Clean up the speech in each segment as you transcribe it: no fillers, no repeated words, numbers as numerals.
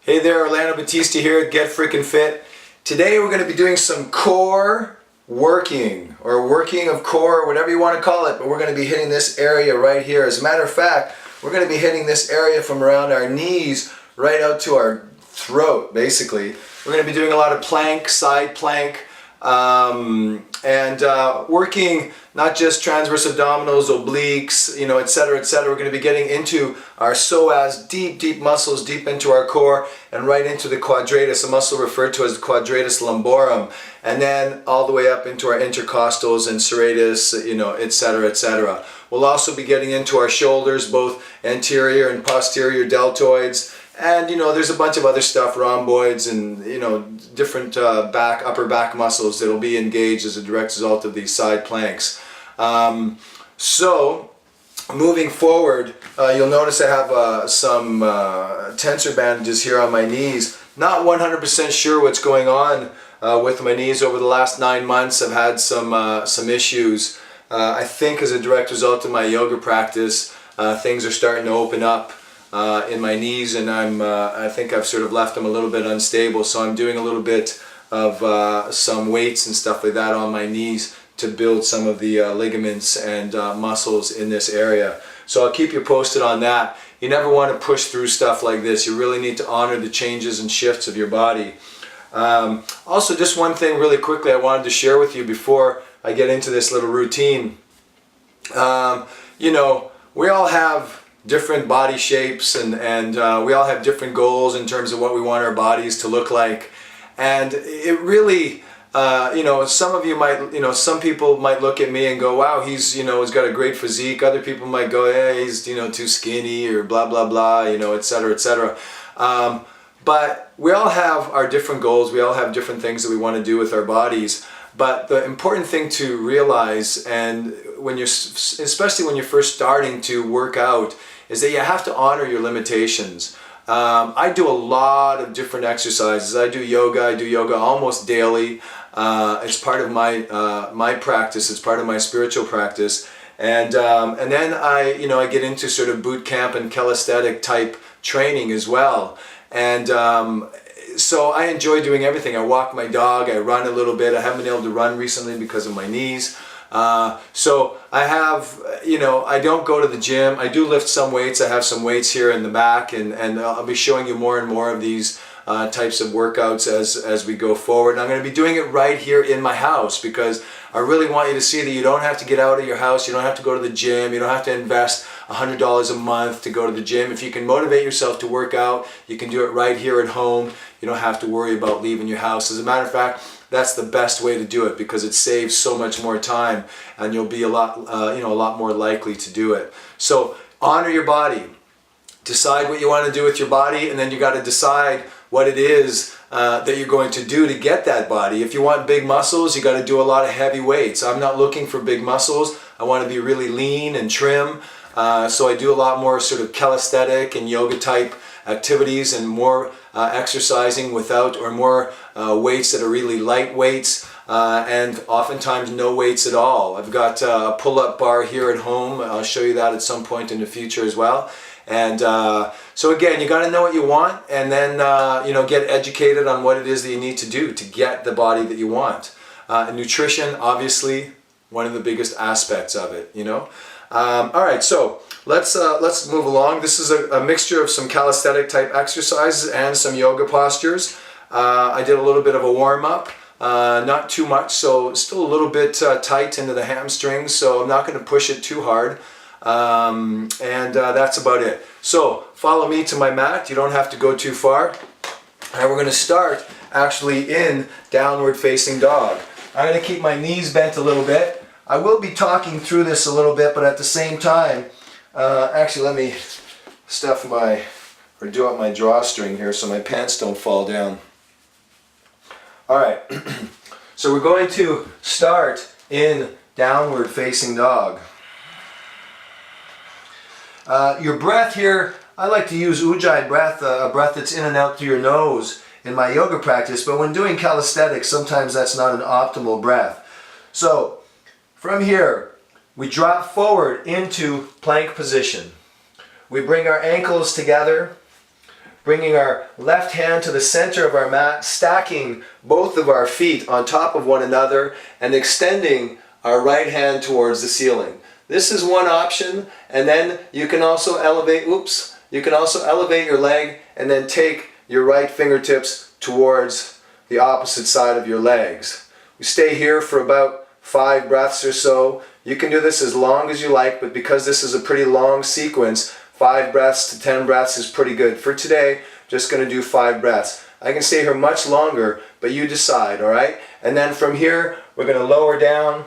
Hey there, Orlando Batista here at Get Frickin' Fit. Today we're going to be doing some core working, or working of core, whatever you want to call it, but we're going to be hitting this area right here. As a matter of fact, we're going to be hitting this area from around our knees right out to our throat, basically. We're going to be doing a lot of plank, side plank, and working not just transverse abdominals, obliques, etc., etc. We're going to be getting into our psoas, deep muscles, deep into our core, and right into the quadratus, a muscle referred to as the quadratus lumborum, and then all the way up into our intercostals and serratus, etc., etc. We'll also be getting into our shoulders, both anterior and posterior deltoids. And there's a bunch of other stuff, rhomboids and different upper back muscles that'll be engaged as a direct result of these side planks. So moving forward, you'll notice I have some tensor bandages here on my knees. Not 100% sure what's going on with my knees over the last 9 months. I've had some issues. I think as a direct result of my yoga practice, things are starting to open up in my knees, and I think I've sort of left them a little bit unstable, so I'm doing a little bit of some weights and stuff like that on my knees to build some of the ligaments and muscles in this area. So I'll keep you posted on that. You never want to push through stuff like this. You really need to honor the changes and shifts of your body. Also, just one thing really quickly I wanted to share with you before I get into this little routine. We all have different body shapes, and we all have different goals in terms of what we want our bodies to look like. And it really, some of you might, some people might look at me and go, wow, he's got a great physique. Other people might go, hey, he's, too skinny, or blah, blah, blah, etc., etc. But we all have our different goals. We all have different things that we want to do with our bodies. But the important thing to realize, and especially when you're first starting to work out, is that you have to honor your limitations. I do a lot of different exercises. I do yoga almost daily. It's part of my practice. It's part of my spiritual practice. And then I get into sort of boot camp and calisthenic type training as well. And so I enjoy doing everything. I walk my dog, I run a little bit. I haven't been able to run recently because of my knees. So I have, I don't go to the gym. I do lift some weights. I have some weights here in the back, and I'll be showing you more and more of these types of workouts as we go forward. And I'm going to be doing it right here in my house, because I really want you to see that you don't have to get out of your house. You don't have to go to the gym. You don't have to invest $100 a month to go to the gym. If you can motivate yourself to work out, you can do it right here at home. You don't have to worry about leaving your house. As a matter of fact, that's the best way to do it, because it saves so much more time, and you'll be a lot more likely to do it. So honor your body. Decide what you want to do with your body, and then you got to decide what it is that you're going to do to get that body. If you want big muscles, you got to do a lot of heavy weights. I'm not looking for big muscles. I want to be really lean and trim. So I do a lot more sort of calisthenic and yoga type activities, and more exercising without, or more weights that are really light weights, and oftentimes no weights at all. I've got a pull-up bar here at home. I'll show you that at some point in the future as well. And so again, you got to know what you want, and then get educated on what it is that you need to do to get the body that you want. Nutrition, obviously, one of the biggest aspects of it. All right, so let's move along. This is a mixture of some calisthenic type exercises and some yoga postures. I did a little bit of a warm-up, not too much, so still a little bit tight into the hamstrings, so I'm not going to push it too hard. And that's about it. So follow me to my mat. You don't have to go too far. And we're going to start actually in downward facing dog. I'm going to keep my knees bent a little bit. I will be talking through this a little bit, but at the same time, actually let me do up my drawstring here so my pants don't fall down. Alright, so we're going to start in downward facing dog. Your breath here, I like to use Ujjayi breath, a breath that's in and out through your nose in my yoga practice, but when doing calisthenics, sometimes that's not an optimal breath. So, from here, we drop forward into plank position. We bring our ankles together, bringing our left hand to the center of our mat, stacking both of our feet on top of one another, and extending our right hand towards the ceiling. This is one option, and then you can also elevate, you can also elevate your leg and then take your right fingertips towards the opposite side of your legs. We stay here for about 5 breaths or so. You can do this as long as you like, but because this is a pretty long sequence, 5 breaths to 10 breaths is pretty good. For today, just going to do 5 breaths. I can stay here much longer, but you decide, all right? And then from here, we're going to lower down,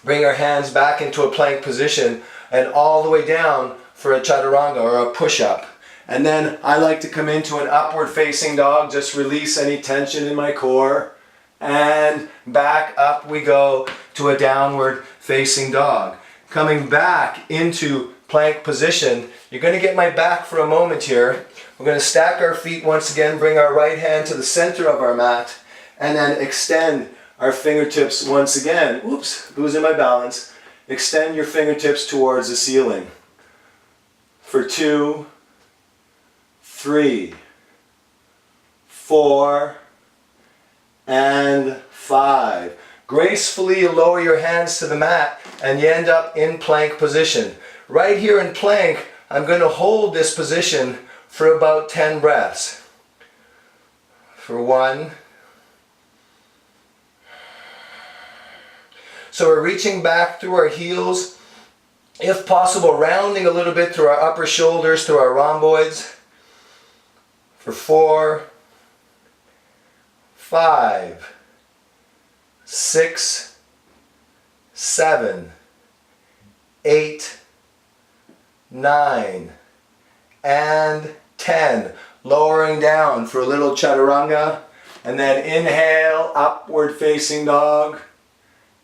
bring our hands back into a plank position, and all the way down for a chaturanga or a push-up. And then I like to come into an upward facing dog, just release any tension in my core. And back up we go to a downward facing dog. Coming back into plank position, you're going to get my back for a moment here. We're going to stack our feet once again, bring our right hand to the center of our mat, and then extend our fingertips once again. Oops, losing my balance. Extend your fingertips towards the ceiling. For 2, 3, 4, and 5. Gracefully lower your hands to the mat and you end up in plank position. Right here in plank, I'm going to hold this position for about 10 breaths. For 1. So we're reaching back through our heels, if possible rounding a little bit through our upper shoulders, through our rhomboids. For 4, 5, 6, 7, 8, 9, and 10. Lowering down for a little chaturanga, and then inhale, upward facing dog.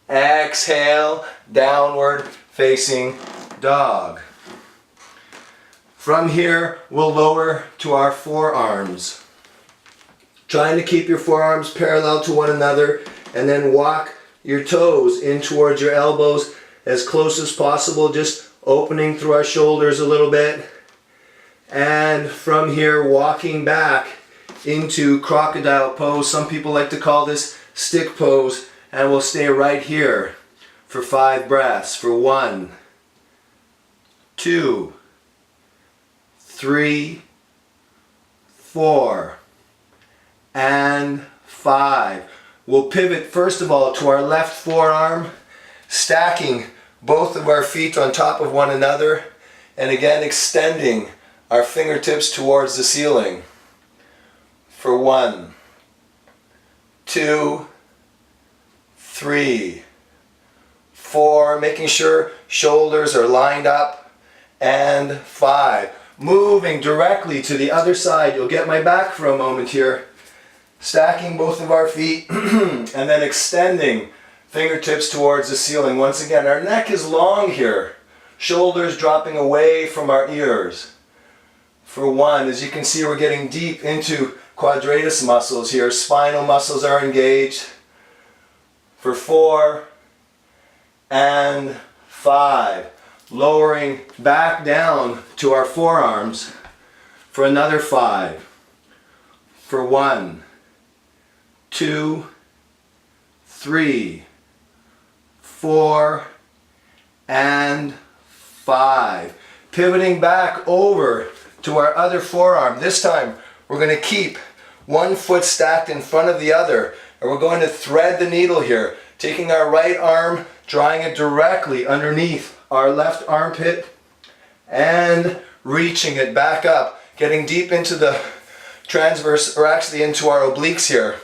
Exhale, downward facing dog. From here, we'll lower to our forearms. Trying to keep your forearms parallel to one another, and then walk your toes in towards your elbows as close as possible, just opening through our shoulders a little bit. And from here, walking back into crocodile pose. Some people like to call this stick pose, and we'll stay right here for 5 breaths. For 1, 2, 3, 4, and 5. We'll pivot first of all to our left forearm, stacking both of our feet on top of one another, and again extending our fingertips towards the ceiling. For 1, 2, 3, 4, making sure shoulders are lined up, and 5. Moving directly to the other side. You'll get my back for a moment here. Stacking both of our feet and then extending fingertips towards the ceiling. Once again, our neck is long here. Shoulders dropping away from our ears. For 1, as you can see, we're getting deep into quadratus muscles here. Spinal muscles are engaged. For 4 and 5. Lowering back down to our forearms for another 5. For 1, 2, 3, 4, and 5. Pivoting back over to our other forearm. This time we're going to keep one foot stacked in front of the other, and we're going to thread the needle here, taking our right arm, drawing it directly underneath our left armpit, and reaching it back up, getting deep into the transverse, or actually into our obliques here.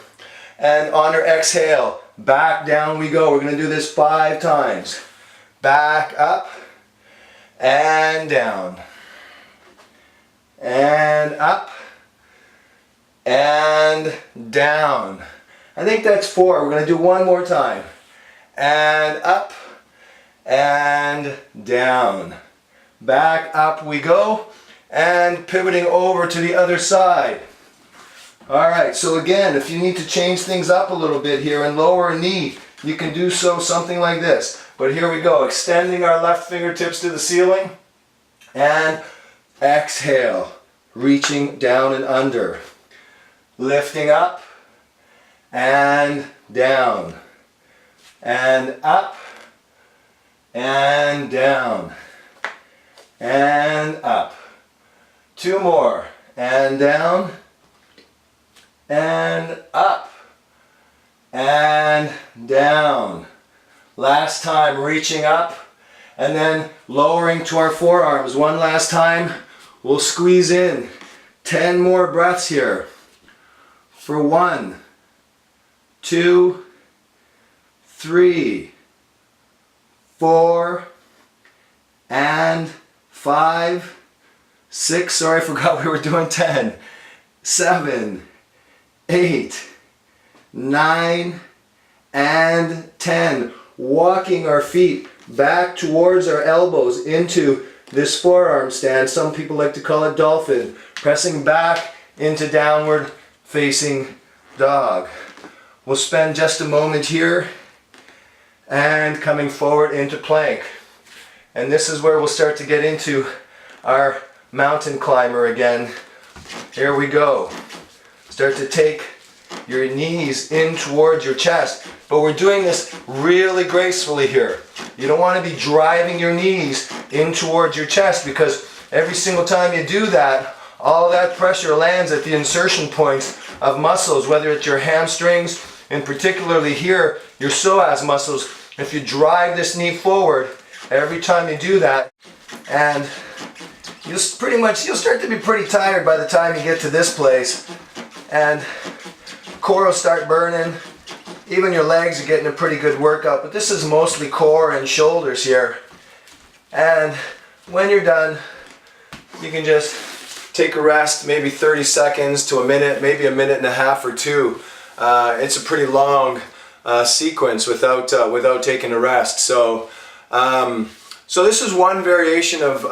And on our exhale, back down we go. We're going to do this 5 times. Back up and down. And up and down. I think that's 4. We're going to do one more time. And up and down. Back up we go, and pivoting over to the other side. Alright, so again, if you need to change things up a little bit here and lower a knee, you can do so, something like this. But here we go, extending our left fingertips to the ceiling, and exhale. reaching down and under. Lifting up and down. And up and down. And up. 2 more. And down. And up. And down. Last time, reaching up and then lowering to our forearms. One last time. We'll squeeze in. 10 more breaths here. For 1, 2, 3, 4, and 5, 6, sorry, I forgot we were doing 10, 7, 8, 9, and 10. Walking our feet back towards our elbows into this forearm stand. Some people like to call it dolphin. Pressing back into downward facing dog. We'll spend just a moment here and coming forward into plank. And this is where we'll start to get into our mountain climber again. Here we go. Start to take your knees in towards your chest. But we're doing this really gracefully here. You don't want to be driving your knees in towards your chest, because every single time you do that, all that pressure lands at the insertion points of muscles, whether it's your hamstrings, and particularly here, your psoas muscles. If you drive this knee forward, every time you do that, and you'll start to be pretty tired by the time you get to this place, and core will start burning. Even your legs are getting a pretty good workout, but this is mostly core and shoulders here. And when you're done, you can just take a rest, maybe 30 seconds to a minute, maybe a minute and a half or 2. It's a pretty long sequence without taking a rest. So this is one variation of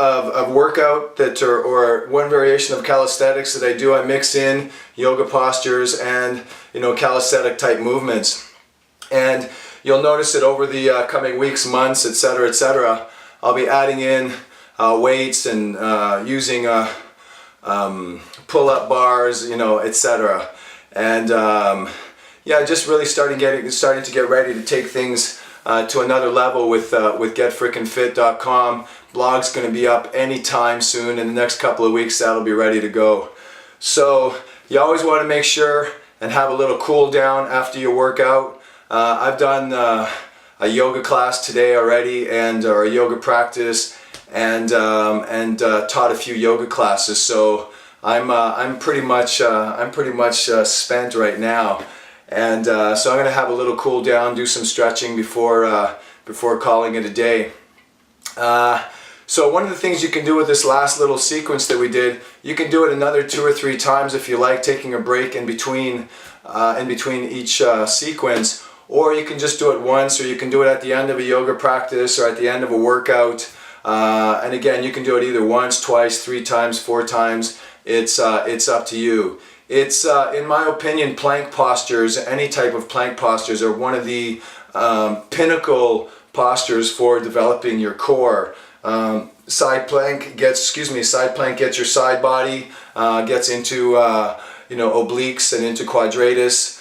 workout or one variation of calisthenics that I do. I mix in yoga postures and calisthenic type movements. And you'll notice that over the coming weeks, months, etc., I'll be adding in weights and using pull-up bars, etc. And yeah, just really starting to get ready to take things to another level with GetFrickinFit.com. Blog's going to be up anytime soon. In the next couple of weeks, that'll be ready to go. So you always want to make sure and have a little cool down after your workout. I've done a yoga class today already, or a yoga practice, and taught a few yoga classes. So I'm pretty much spent right now, and so I'm gonna have a little cool down, do some stretching before calling it a day. So one of the things you can do with this last little sequence that we did, you can do it another 2 or 3 times if you like, taking a break in between each sequence. Or you can just do it once, or you can do it at the end of a yoga practice or at the end of a workout. And again, you can do it either once, twice, 3 times, 4 times. It's up to you. It's, in my opinion, plank postures, any type of plank postures, are one of the pinnacle postures for developing your core. Side plank gets your side body, gets into obliques and into quadratus.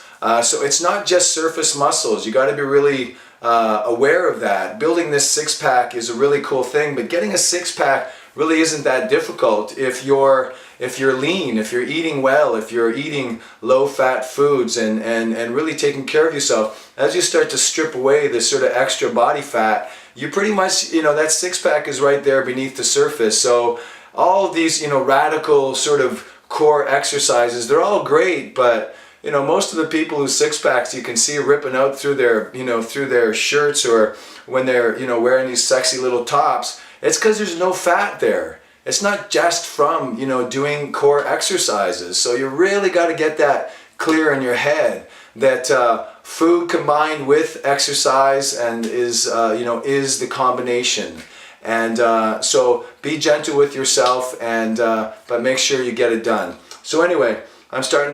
So it's not just surface muscles. You got to be really aware of that. Building this six-pack is a really cool thing, but getting a six-pack really isn't that difficult if you're lean, if you're eating well, if you're eating low-fat foods and really taking care of yourself. As you start to strip away this sort of extra body fat, you pretty much, that six-pack is right there beneath the surface. So all of these, radical sort of core exercises, they're all great, but most of the people whose six-packs you can see ripping out through their shirts, or when they're, wearing these sexy little tops, it's because there's no fat there. It's not just from, doing core exercises. So you really got to get that clear in your head, that food combined with exercise and is the combination. And so be gentle with yourself, and but make sure you get it done. So anyway, I'm starting